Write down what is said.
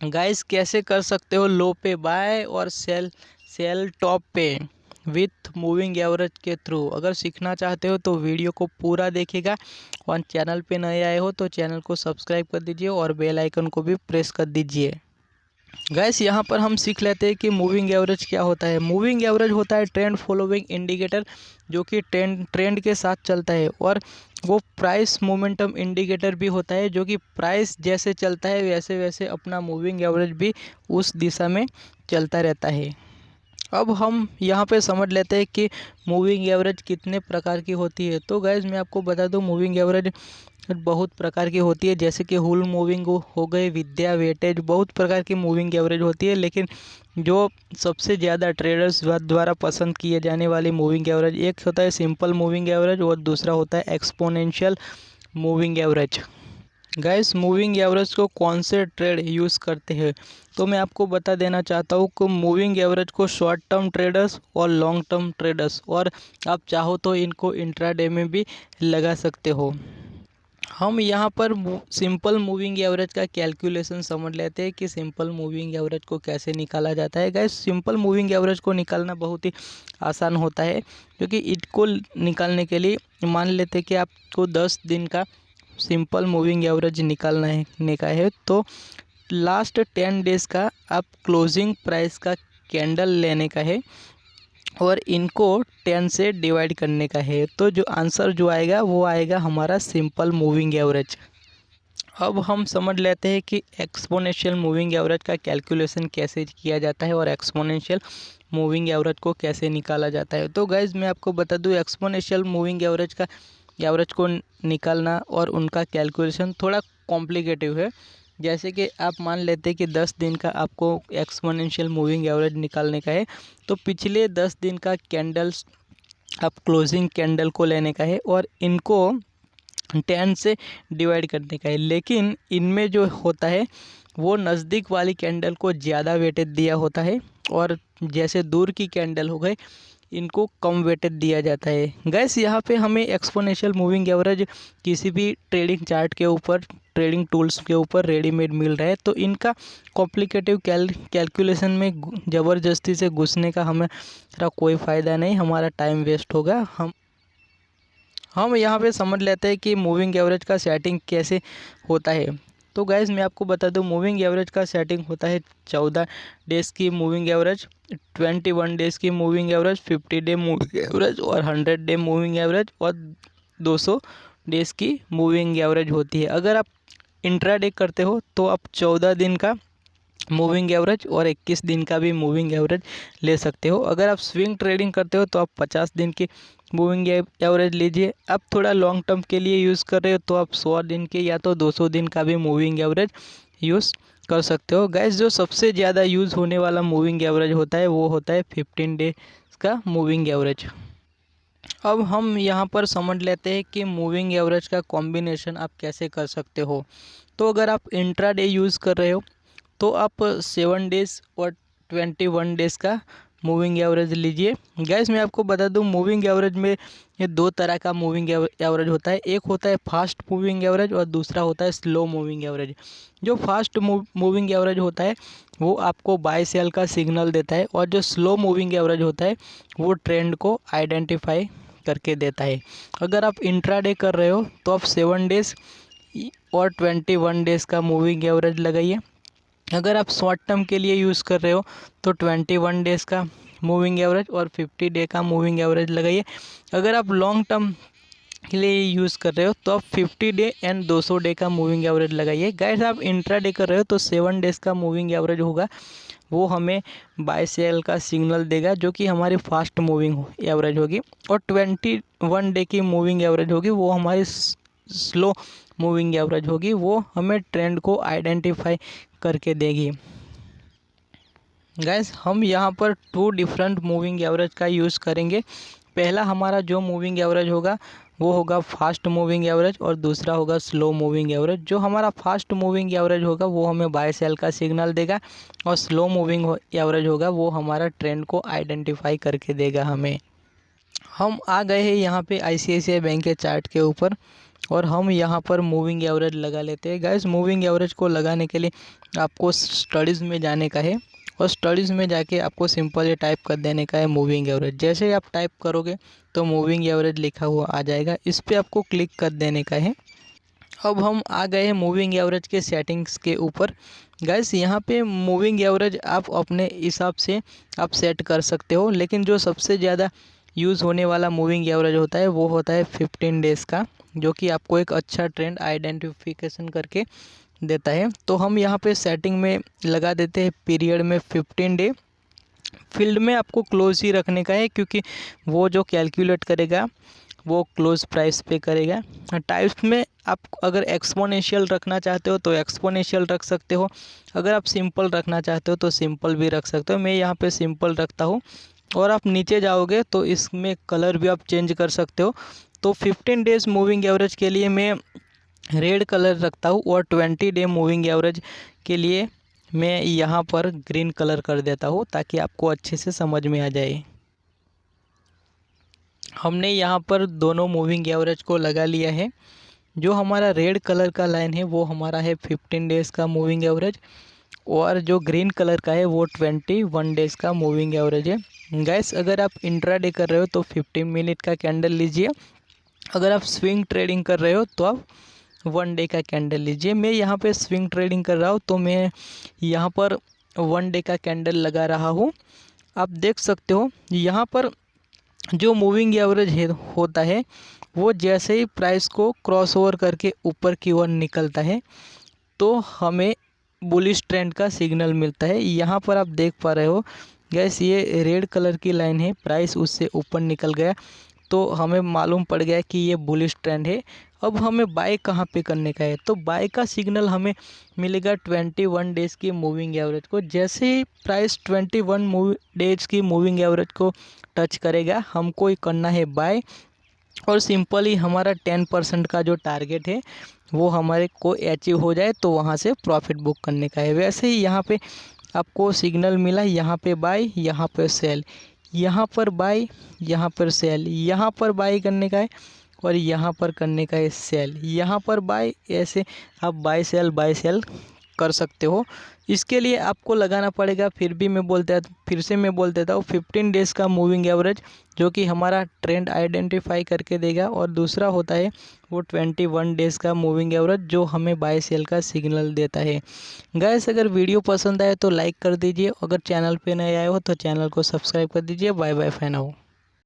Guys कैसे कर सकते हो लो पे बाय और सेल सेल टॉप पे विथ मूविंग एवरेज के थ्रू। अगर सीखना चाहते हो तो वीडियो को पूरा देखिएगा और चैनल पे नए आए हो तो चैनल को सब्सक्राइब कर दीजिए और बेल आइकन को भी प्रेस कर दीजिए। गैस यहाँ पर हम सीख लेते हैं कि मूविंग एवरेज क्या होता है। मूविंग एवरेज होता है ट्रेंड फॉलोइंग इंडिकेटर, जो कि ट्रेंड के साथ चलता है। और वो प्राइस मोमेंटम इंडिकेटर भी होता है, जो कि प्राइस जैसे चलता है वैसे वैसे अपना मूविंग एवरेज भी उस दिशा में चलता रहता है। अब हम यहाँ पे समझ लेते हैं कि मूविंग एवरेज कितने प्रकार की होती है। तो गैस मैं आपको बता दूँ, मूविंग एवरेज बहुत प्रकार की होती है, जैसे कि हुल मूविंग हो गए, विद्या वेटेज, बहुत प्रकार की मूविंग एवरेज होती है। लेकिन जो सबसे ज़्यादा ट्रेडर्स द्वारा पसंद किए जाने वाली मूविंग एवरेज, एक होता है सिंपल मूविंग एवरेज और दूसरा होता है exponential moving average. Gas moving average को कौन से ट्रेड यूज़ करते हैं, तो मैं आपको बता देना चाहता हूँ कि मूविंग एवरेज को शॉर्ट टर्म ट्रेडर्स और लॉन्ग टर्म ट्रेडर्स, और आप चाहो तो इनको इंट्राडे में भी लगा सकते हो। हम यहाँ पर सिंपल मूविंग एवरेज का कैलकुलेशन समझ लेते हैं कि सिंपल मूविंग एवरेज को कैसे निकाला जाता है। गाइस सिंपल मूविंग एवरेज को निकालना बहुत ही आसान होता है, क्योंकि इसको निकालने के लिए मान लेते हैं कि आपको 10 दिन का सिंपल मूविंग एवरेज निकालने का है। तो लास्ट 10 डेज़ का आप क्लोजिंग प्राइस का कैंडल लेने का है और इनको 10 से डिवाइड करने का है। तो जो आंसर जो आएगा वो आएगा हमारा सिंपल मूविंग एवरेज। अब हम समझ लेते हैं कि एक्सपोनेंशियल मूविंग एवरेज का कैलकुलेशन कैसे किया जाता है और एक्सपोनेंशियल मूविंग एवरेज को कैसे निकाला जाता है। तो गाइज़ मैं आपको बता दूं, एक्सपोनेंशियल मूविंग एवरेज को निकालना और उनका कैलकुलेशन थोड़ा कॉम्प्लिकेटिव है। जैसे कि आप मान लेते हैं कि 10 दिन का आपको एक्सपोनेंशियल मूविंग एवरेज निकालने का है, तो पिछले 10 दिन का कैंडल्स आप क्लोजिंग कैंडल को लेने का है और इनको 10 से डिवाइड करने का है। लेकिन इनमें जो होता है वो नज़दीक वाली कैंडल को ज़्यादा वेटेज दिया होता है, और जैसे दूर की कैंडल हो गए इनको कम वेटेज दिया जाता है। गैस यहाँ पे हमें एक्सपोनेंशियल मूविंग एवरेज किसी भी ट्रेडिंग चार्ट के ऊपर, ट्रेडिंग टूल्स के ऊपर रेडीमेड मिल रहा है, तो इनका कॉम्प्लिकेटिव कैलकुलेशन में ज़बरदस्ती से घुसने का हमारा कोई फ़ायदा नहीं, हमारा टाइम वेस्ट होगा। हम यहाँ पे समझ लेते हैं कि मूविंग एवरेज का सेटिंग कैसे होता है। तो गाइज़ मैं आपको बता दूं, मूविंग एवरेज का सेटिंग होता है 14 डेज़ की मूविंग एवरेज, 21 डेज़ की moving average, 50 day moving average और 100 डे मूविंग एवरेज और 200 डेज़ की मूविंग एवरेज होती है। अगर आप इंट्राडे करते हो तो आप 14 दिन का मूविंग एवरेज और 21 दिन का भी मूविंग एवरेज ले सकते हो। अगर आप स्विंग ट्रेडिंग करते हो तो आप 50 दिन की मूविंग एवरेज लीजिए। आप थोड़ा लॉन्ग टर्म के लिए यूज़ कर रहे हो तो आप 100 दिन के या तो 200 दिन का भी मूविंग एवरेज यूज़ कर सकते हो। गैस जो सबसे ज़्यादा यूज़ होने वाला मूविंग एवरेज होता है वो होता है 15 डेज का मूविंग एवरेज। अब हम यहाँ पर समझ लेते हैं कि मूविंग एवरेज का कॉम्बिनेशन आप कैसे कर सकते हो। तो अगर आप इंट्राडे यूज़ कर रहे हो तो आप 7 डेज़ और 21 डेज़ का मूविंग एवरेज लीजिए। गैस मैं आपको बता दूं, मूविंग एवरेज में ये दो तरह का मूविंग एवरेज होता है। एक होता है फास्ट मूविंग एवरेज और दूसरा होता है स्लो मूविंग एवरेज। जो फास्ट मूविंग एवरेज होता है वो आपको बाय सेल का सिग्नल देता है, और जो स्लो मूविंग एवरेज होता है वो ट्रेंड को आइडेंटिफाई करके देता है। अगर आप इंट्राडे कर रहे हो तो आप 7 डेज़ और 21 डेज़ का मूविंग एवरेज लगाइए। अगर आप शॉर्ट टर्म के लिए यूज़ कर रहे हो तो 21 डेज़ का मूविंग एवरेज और 50 डे का मूविंग एवरेज लगाइए। अगर आप लॉन्ग टर्म के लिए यूज़ कर रहे हो तो आप 50 डे एंड 200 डे का मूविंग एवरेज लगाइए। गाइस आप इंट्रा डे कर रहे हो तो 7 डेज़ का मूविंग एवरेज होगा, वो हमें बाय सेल का सिग्नल देगा, जो कि हमारी फास्ट मूविंग एवरेज होगी। और 21 डे की मूविंग एवरेज होगी वो हमारी स्लो मूविंग एवरेज होगी, वो हमें ट्रेंड को आइडेंटिफाई करके देगी। गाइस हम यहाँ पर 2 डिफरेंट मूविंग एवरेज का यूज़ करेंगे। पहला हमारा जो मूविंग एवरेज होगा वो होगा फास्ट मूविंग एवरेज और दूसरा होगा स्लो मूविंग एवरेज। जो हमारा फास्ट मूविंग एवरेज होगा वो हमें बाय सेल का सिग्नल देगा, और स्लो मूविंग एवरेज होगा वो हमारा ट्रेंड को आइडेंटिफाई करके देगा हमें। हम आ गए हैं यहाँ पे ICICI बैंक के चार्ट के ऊपर। और हम यहाँ पर मूविंग एवरेज लगा लेते हैं। गाइस मूविंग एवरेज को लगाने के लिए आपको स्टडीज़ में जाने का है और स्टडीज़ में जाके आपको सिंपल ये टाइप कर देने का है मूविंग एवरेज। जैसे ही आप टाइप करोगे तो मूविंग एवरेज लिखा हुआ आ जाएगा, इस पर आपको क्लिक कर देने का है। अब हम आ गए हैं मूविंग एवरेज के सेटिंग्स के ऊपर। गाइस यहाँ पे मूविंग एवरेज आप अपने हिसाब से आप सेट कर सकते हो, लेकिन जो सबसे ज़्यादा यूज़ होने वाला मूविंग एवरेज होता है वो होता है 15 डेज़ का, जो कि आपको एक अच्छा ट्रेंड आइडेंटिफिकेशन करके देता है। तो हम यहाँ पे सेटिंग में लगा देते हैं पीरियड में 15 डे। फील्ड में आपको क्लोज ही रखने का है, क्योंकि वो जो कैलकुलेट करेगा वो क्लोज प्राइस पे करेगा। टाइप्स में आप अगर एक्सपोनेंशियल रखना चाहते हो तो एक्सपोनेंशियल रख सकते हो, अगर आप सिंपल रखना चाहते हो तो सिंपल भी रख सकते हो। मैं यहाँ पे सिंपल रखता हूँ। और आप नीचे जाओगे तो इसमें कलर भी आप चेंज कर सकते हो। तो 15 डेज़ मूविंग एवरेज के लिए मैं रेड कलर रखता हूँ और 20 डे मूविंग एवरेज के लिए मैं यहाँ पर ग्रीन कलर कर देता हूँ, ताकि आपको अच्छे से समझ में आ जाए। हमने यहाँ पर दोनों मूविंग एवरेज को लगा लिया है। जो हमारा रेड कलर का लाइन है वो हमारा है 15 डेज़ का मूविंग एवरेज, और जो ग्रीन कलर का है वो 21 डेज़ का मूविंग एवरेज है। गैस अगर आप इंट्राडे कर रहे हो तो 15 मिनट का कैंडल लीजिए, अगर आप स्विंग ट्रेडिंग कर रहे हो तो आप 1 डे का कैंडल लीजिए। मैं यहाँ पे स्विंग ट्रेडिंग कर रहा हूँ तो मैं यहाँ पर 1 डे का कैंडल लगा रहा हूँ। आप देख सकते हो यहाँ पर जो मूविंग एवरेज है होता है वो जैसे ही प्राइस को क्रॉस ओवर करके ऊपर की ओर निकलता है तो हमें बुलिश ट्रेंड का सिग्नल मिलता है। यहाँ पर आप देख पा रहे हो गैस, ये रेड कलर की लाइन है, प्राइस उससे ऊपर निकल गया तो हमें मालूम पड़ गया कि ये बुलिश ट्रेंड है। अब हमें बाय कहाँ पे करने का है, तो बाय का सिग्नल हमें मिलेगा 21 डेज़ की मूविंग एवरेज को। जैसे ही प्राइस 21 डेज़ की मूविंग एवरेज को टच करेगा हमको ही करना है बाय, और सिंपली हमारा 10% का जो टारगेट है वो हमारे को अचीव हो जाए तो वहाँ से प्रॉफिट बुक करने का है। वैसे ही यहाँ पे आपको सिग्नल मिला, यहाँ पे बाय, यहाँ पे सेल, यहाँ पर बाय, यहाँ पर सेल, यहाँ पर बाय करने का है और यहाँ पर करने का है सेल, यहाँ पर बाय। ऐसे आप बाय सेल कर सकते हो। इसके लिए आपको लगाना पड़ेगा, फिर से मैं बोल देता हूँ 15 डेज़ का मूविंग एवरेज, जो कि हमारा ट्रेंड आइडेंटिफाई करके देगा, और दूसरा होता है वो 21 डेज़ का मूविंग एवरेज जो हमें बाय सेल का सिग्नल देता है। गाइस अगर वीडियो पसंद आए तो लाइक कर दीजिए, अगर चैनल पे नए आए हो तो चैनल को सब्सक्राइब कर दीजिए। बाय बाय फैन हो।